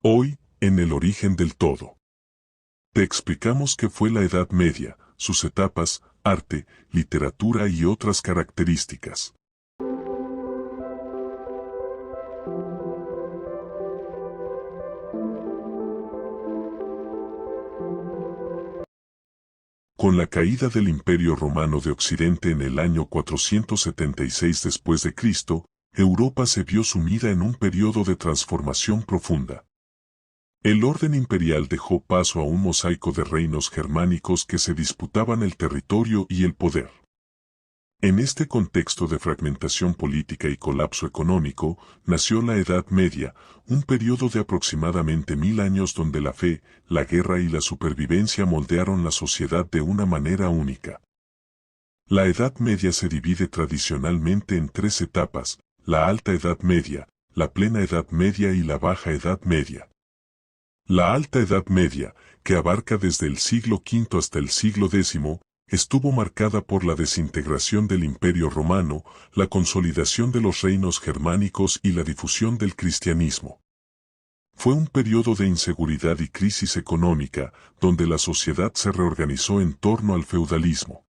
Hoy, en El origen del todo, te explicamos qué fue la Edad Media, sus etapas, arte, literatura y otras características. Con la caída del Imperio Romano de Occidente en el año 476 después de Cristo, Europa se vio sumida en un periodo de transformación profunda. El orden imperial dejó paso a un mosaico de reinos germánicos que se disputaban el territorio y el poder. En este contexto de fragmentación política y colapso económico, nació la Edad Media, un periodo de aproximadamente 1000 años donde la fe, la guerra y la supervivencia moldearon la sociedad de una manera única. La Edad Media se divide tradicionalmente en tres etapas: la Alta Edad Media, la Plena Edad Media y la Baja Edad Media. La Alta Edad Media, que abarca desde el siglo V hasta el siglo X, estuvo marcada por la desintegración del Imperio Romano, la consolidación de los reinos germánicos y la difusión del cristianismo. Fue un periodo de inseguridad y crisis económica, donde la sociedad se reorganizó en torno al feudalismo.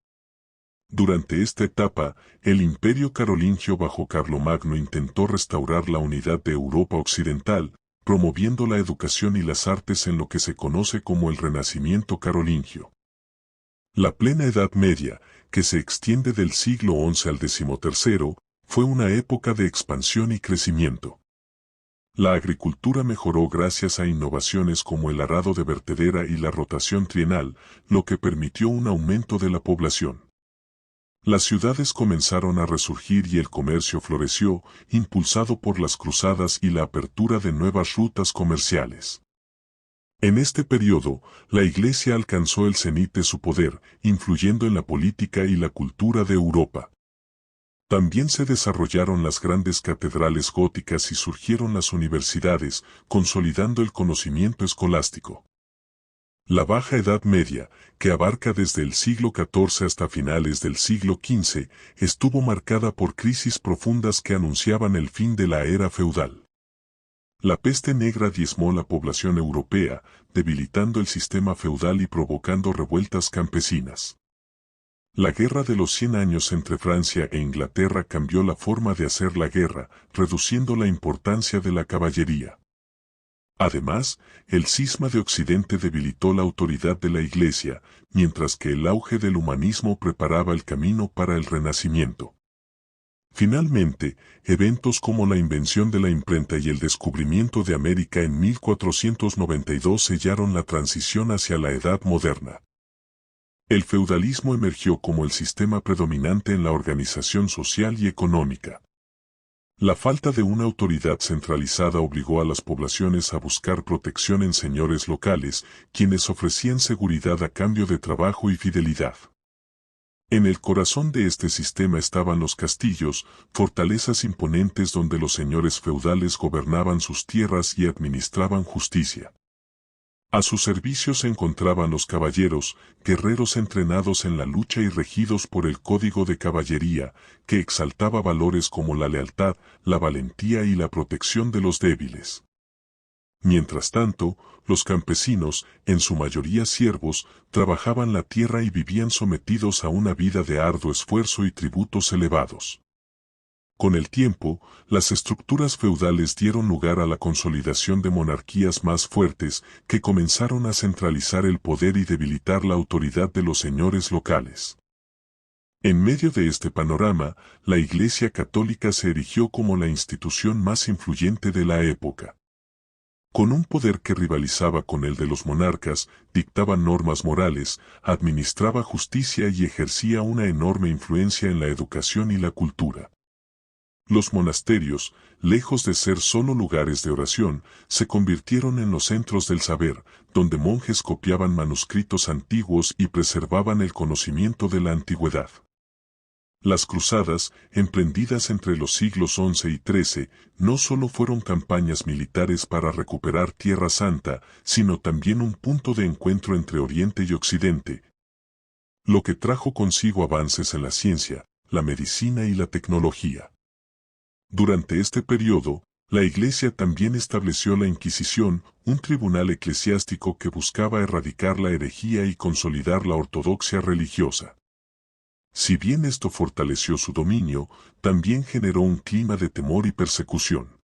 Durante esta etapa, el Imperio Carolingio bajo Carlomagno intentó restaurar la unidad de Europa Occidental, promoviendo la educación y las artes en lo que se conoce como el Renacimiento carolingio. La Plena Edad Media, que se extiende del siglo XI al XIII, fue una época de expansión y crecimiento. La agricultura mejoró gracias a innovaciones como el arado de vertedera y la rotación trienal, lo que permitió un aumento de la población. Las ciudades comenzaron a resurgir y el comercio floreció, impulsado por las cruzadas y la apertura de nuevas rutas comerciales. En este periodo, la Iglesia alcanzó el cenit de su poder, influyendo en la política y la cultura de Europa. También se desarrollaron las grandes catedrales góticas y surgieron las universidades, consolidando el conocimiento escolástico. La Baja Edad Media, que abarca desde el siglo XIV hasta finales del siglo XV, estuvo marcada por crisis profundas que anunciaban el fin de la era feudal. La peste negra diezmó la población europea, debilitando el sistema feudal y provocando revueltas campesinas. La Guerra de los 100 años entre Francia e Inglaterra cambió la forma de hacer la guerra, reduciendo la importancia de la caballería. Además, el cisma de Occidente debilitó la autoridad de la Iglesia, mientras que el auge del humanismo preparaba el camino para el Renacimiento. Finalmente, eventos como la invención de la imprenta y el descubrimiento de América en 1492 sellaron la transición hacia la Edad Moderna. El feudalismo emergió como el sistema predominante en la organización social y económica. La falta de una autoridad centralizada obligó a las poblaciones a buscar protección en señores locales, quienes ofrecían seguridad a cambio de trabajo y fidelidad. En el corazón de este sistema estaban los castillos, fortalezas imponentes donde los señores feudales gobernaban sus tierras y administraban justicia. A su servicio se encontraban los caballeros, guerreros entrenados en la lucha y regidos por el código de caballería, que exaltaba valores como la lealtad, la valentía y la protección de los débiles. Mientras tanto, los campesinos, en su mayoría siervos, trabajaban la tierra y vivían sometidos a una vida de arduo esfuerzo y tributos elevados. Con el tiempo, las estructuras feudales dieron lugar a la consolidación de monarquías más fuertes que comenzaron a centralizar el poder y debilitar la autoridad de los señores locales. En medio de este panorama, la Iglesia Católica se erigió como la institución más influyente de la época. Con un poder que rivalizaba con el de los monarcas, dictaba normas morales, administraba justicia y ejercía una enorme influencia en la educación y la cultura. Los monasterios, lejos de ser solo lugares de oración, se convirtieron en los centros del saber, donde monjes copiaban manuscritos antiguos y preservaban el conocimiento de la antigüedad. Las cruzadas, emprendidas entre los siglos XI y XIII, no solo fueron campañas militares para recuperar Tierra Santa, sino también un punto de encuentro entre Oriente y Occidente, lo que trajo consigo avances en la ciencia, la medicina y la tecnología. Durante este periodo, La Iglesia también estableció la Inquisición, un tribunal eclesiástico que buscaba erradicar la herejía y consolidar la ortodoxia religiosa. Si bien esto fortaleció su dominio, también generó un clima de temor y persecución.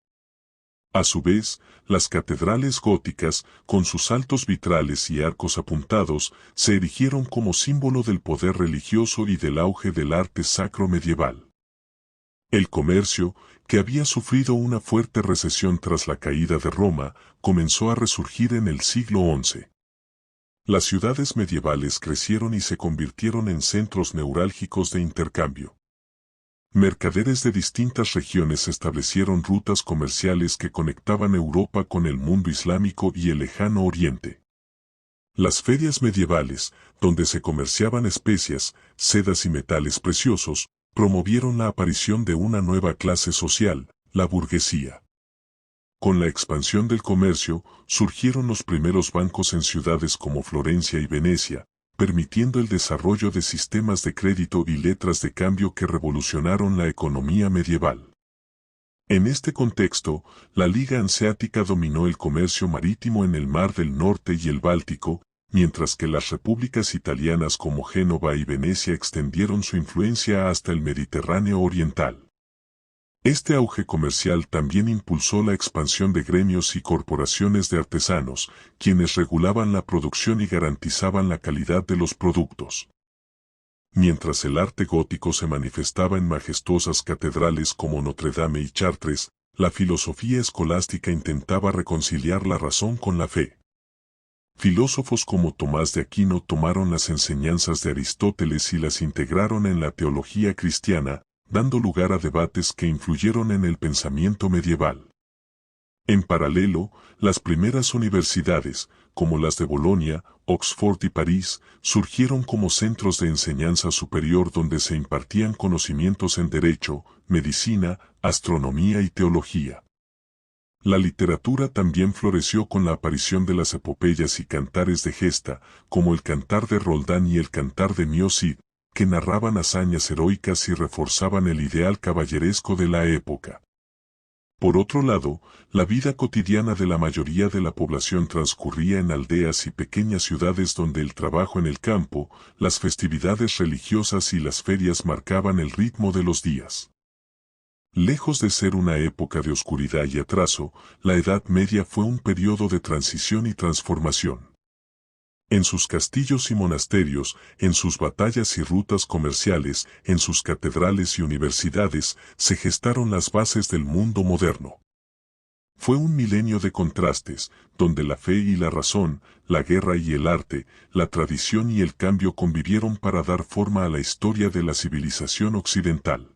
A su vez, las catedrales góticas, con sus altos vitrales y arcos apuntados, se erigieron como símbolo del poder religioso y del auge del arte sacro medieval. El comercio, que había sufrido una fuerte recesión tras la caída de Roma, comenzó a resurgir en el siglo XI. Las ciudades medievales crecieron y se convirtieron en centros neurálgicos de intercambio. Mercaderes de distintas regiones establecieron rutas comerciales que conectaban Europa con el mundo islámico y el lejano Oriente. Las ferias medievales, donde se comerciaban especias, sedas y metales preciosos, promovieron la aparición de una nueva clase social, la burguesía. Con la expansión del comercio, surgieron los primeros bancos en ciudades como Florencia y Venecia, permitiendo el desarrollo de sistemas de crédito y letras de cambio que revolucionaron la economía medieval. En este contexto, la Liga Hanseática dominó el comercio marítimo en el Mar del Norte y el Báltico, mientras que las repúblicas italianas como Génova y Venecia extendieron su influencia hasta el Mediterráneo oriental. Este auge comercial también impulsó la expansión de gremios y corporaciones de artesanos, quienes regulaban la producción y garantizaban la calidad de los productos. Mientras el arte gótico se manifestaba en majestuosas catedrales como Notre Dame y Chartres, la filosofía escolástica intentaba reconciliar la razón con la fe. Filósofos como Tomás de Aquino tomaron las enseñanzas de Aristóteles y las integraron en la teología cristiana, dando lugar a debates que influyeron en el pensamiento medieval. En paralelo, las primeras universidades, como las de Bolonia, Oxford y París, surgieron como centros de enseñanza superior donde se impartían conocimientos en derecho, medicina, astronomía y teología. La literatura también floreció con la aparición de las epopeyas y cantares de gesta, como el Cantar de Roldán y el Cantar de Mio Cid, que narraban hazañas heroicas y reforzaban el ideal caballeresco de la época. Por otro lado, la vida cotidiana de la mayoría de la población transcurría en aldeas y pequeñas ciudades donde el trabajo en el campo, las festividades religiosas y las ferias marcaban el ritmo de los días. Lejos de ser una época de oscuridad y atraso, la Edad Media fue un periodo de transición y transformación. En sus castillos y monasterios, en sus batallas y rutas comerciales, en sus catedrales y universidades, se gestaron las bases del mundo moderno. Fue un milenio de contrastes, donde la fe y la razón, la guerra y el arte, la tradición y el cambio convivieron para dar forma a la historia de la civilización occidental.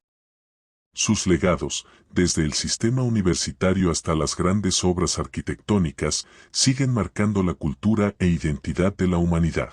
Sus legados, desde el sistema universitario hasta las grandes obras arquitectónicas, siguen marcando la cultura e identidad de la humanidad.